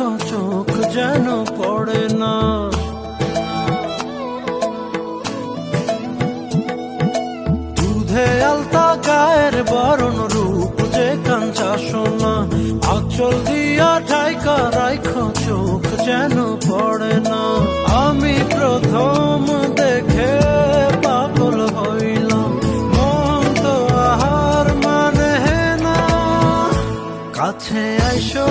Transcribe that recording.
রাখো, চোখ যেন পড়ে না। দুধে আলতা গায়ের বরণ, রূপ যে কাঞ্চা সোনা। আঁচল দিয়া ঠাইকা রাখো, চোখ যেন পড়ে না। আমি প্রথম দেখে পাগল হইলাম, মন তো আহার মানে না। কাছে আইসো